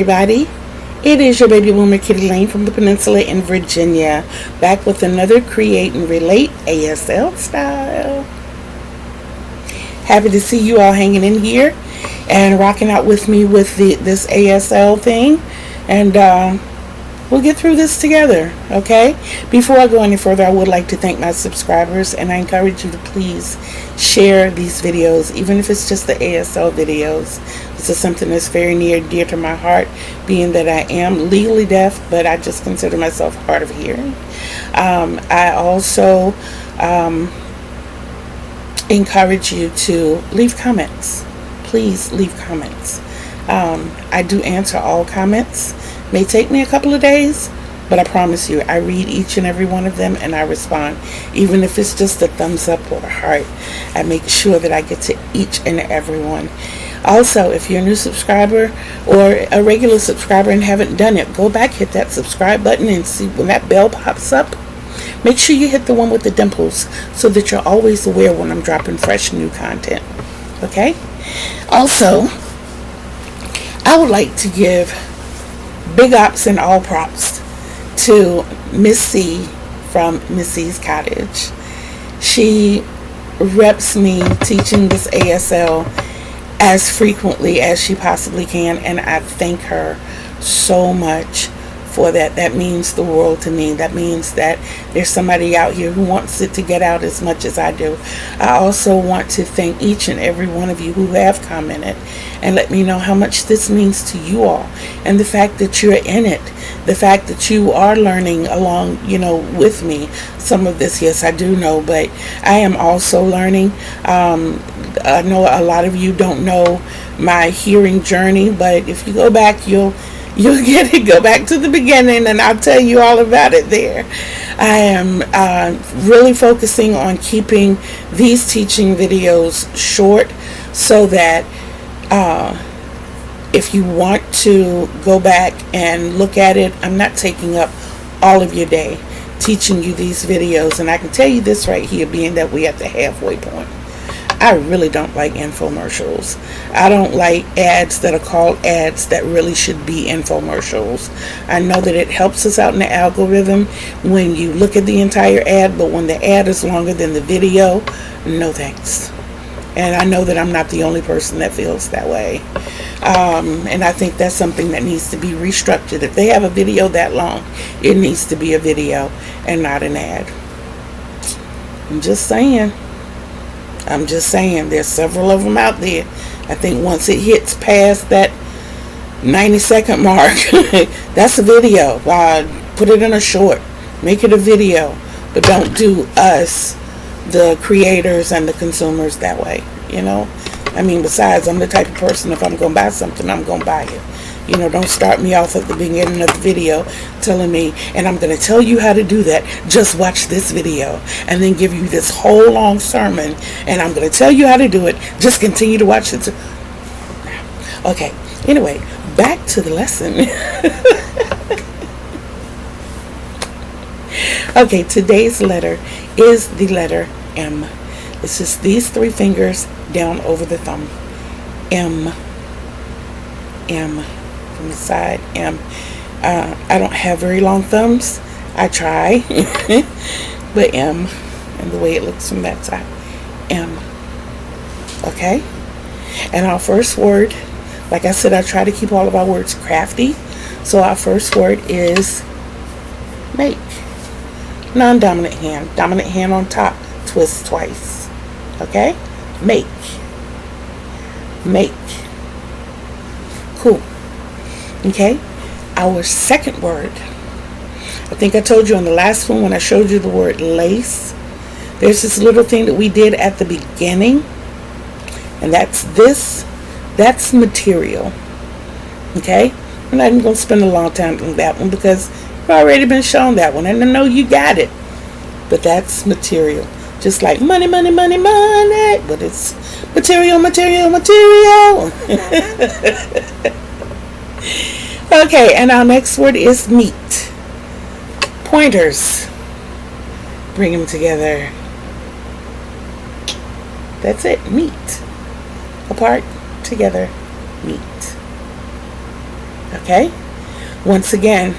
Everybody, it is your baby boomer Kitty Lane from the Peninsula in Virginia, back with another Create and Relate ASL style. Happy to see you all hanging in here and rocking out with me with this ASL thing, and we'll get through this together, okay? Before I go any further, I would like to thank my subscribers, and I encourage you to please share these videos, even if it's just the ASL videos. This is something that's very near and dear to my heart, being that I am legally deaf, but I just consider myself hard of hearing. I also encourage you to leave comments. Please leave comments. I do answer all comments. May take me a couple of days, but I promise you, I read each and every one of them and I respond. Even if it's just a thumbs up or a heart, I make sure that I get to each and every one. Also, if you're a new subscriber or a regular subscriber and haven't done it, go back, hit that subscribe button, and see when that bell pops up. Make sure you hit the one with the dimples so that you're always aware when I'm dropping fresh new content. Okay? Also, I would like to give big ups and all props to Miss C from Miss C's Cottage. She reps me teaching this ASL as frequently as she possibly can, and I thank her so much for that. That means the world to me. That means that there's somebody out here who wants it to get out as much as I do. I also want to thank each and every one of you who have commented and let me know how much this means to you all, and the fact that you're in it, the fact that you are learning along, with me. Some of this, yes, I do know, but I am also learning. I know a lot of you don't know my hearing journey, but if you go back, you'll get it. Go back to the beginning and I'll tell you all about it there. I am really focusing on keeping these teaching videos short so that if you want to go back and look at it, I'm not taking up all of your day teaching you these videos. And I can tell you this right here, being that we're at the halfway point, I really don't like infomercials. I don't like ads that are called ads that really should be infomercials. I know that it helps us out in the algorithm when you look at the entire ad, but when the ad is longer than the video, no thanks. And I know that I'm not the only person that feels that way. And I think that's something that needs to be restructured. If they have a video that long, it needs to be a video and not an ad. I'm just saying. There's several of them out there. I think once it hits past that 90-second mark, that's a video. Put it in a short. Make it a video. But don't do us, the creators and the consumers, that way. Besides, I'm the type of person, if I'm going to buy something, I'm going to buy it. Don't start me off at the beginning of the video telling me, and I'm going to tell you how to do that. Just watch this video, and then give you this whole long sermon, and I'm going to tell you how to do it. Just continue to watch it. Okay. Anyway, back to the lesson. Okay, today's letter is the letter M. It's just these three fingers down over the thumb. M. From the side, M. I don't have very long thumbs. I try. But M. And the way it looks from that side. M. Okay? And our first word, like I said, I try to keep all of our words crafty. So our first word is make. Non-dominant hand. Dominant hand on top. Twist twice. Okay? Make. Cool. Okay? Our second word. I think I told you on the last one when I showed you the word lace. There's this little thing that we did at the beginning. And that's this. That's material. Okay? I'm not even going to spend a long time on that one because you've already been shown that one. And I know you got it. But that's material. Just like money. But it's material. Okay, and our next word is meet. Pointers. Bring them together. That's it. Meet. Apart, together, meet. Okay? Once again,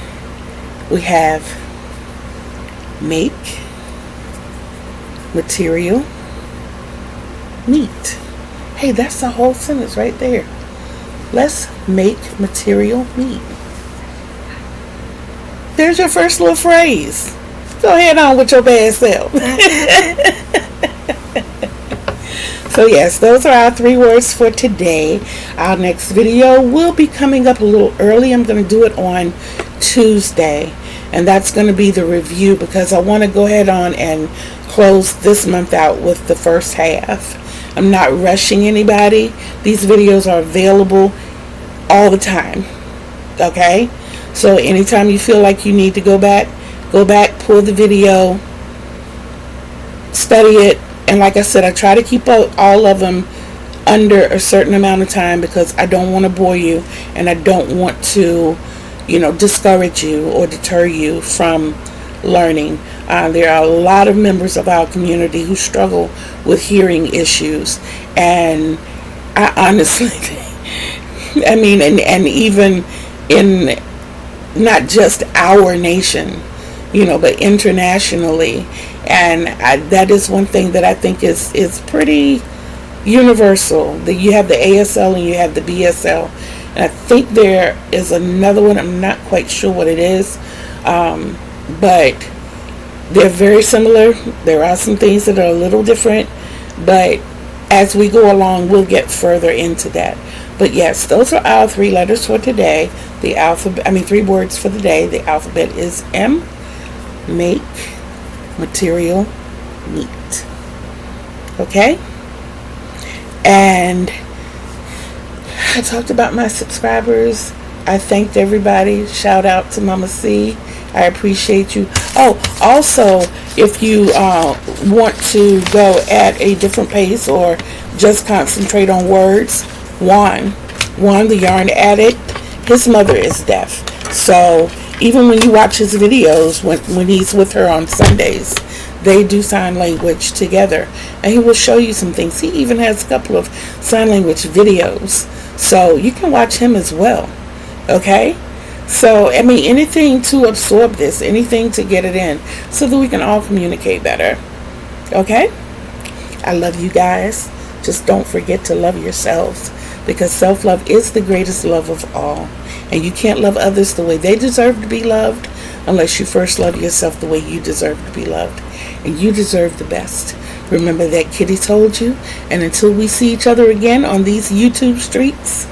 we have make, material, meet. Hey, that's the whole sentence right there. Let's make material meet. There's your first little phrase. Go ahead on with your bad self. So yes, those are our 3 words for today. Our next video will be coming up a little early. I'm going to do it on Tuesday. And that's going to be the review, because I want to go ahead on and close this month out with the first half. I'm not rushing anybody. These videos are available all the time. Okay? So anytime you feel like you need to go back, pull the video, study it. And like I said, I try to keep all of them under a certain amount of time, because I don't want to bore you, and I don't want to, discourage you or deter you from learning. There are a lot of members of our community who struggle with hearing issues, and I honestly think, and even in not just our nation, but internationally. And that is one thing that I think is pretty universal. That you have the ASL and you have the BSL. And I think there is another one. I'm not quite sure what it is. But they're very similar. There are some things that are a little different. But as we go along, we'll get further into that. But yes, those are our 3 letters for today. 3 words for the day. The alphabet is M. Make, material, meet. Okay? And I talked about my subscribers. I thanked everybody. Shout out to Mama C. I appreciate you. Oh, also, if you want to go at a different pace or just concentrate on words, Juan, the yarn addict, his mother is deaf. So even when you watch his videos, when he's with her on Sundays, they do sign language together. And he will show you some things. He even has a couple of sign language videos. So you can watch him as well. Okay? So, anything to absorb this, anything to get it in, so that we can all communicate better. Okay? I love you guys. Just don't forget to love yourselves, because self-love is the greatest love of all. And you can't love others the way they deserve to be loved unless you first love yourself the way you deserve to be loved. And you deserve the best. Remember that Kitty told you. And until we see each other again on these YouTube streets,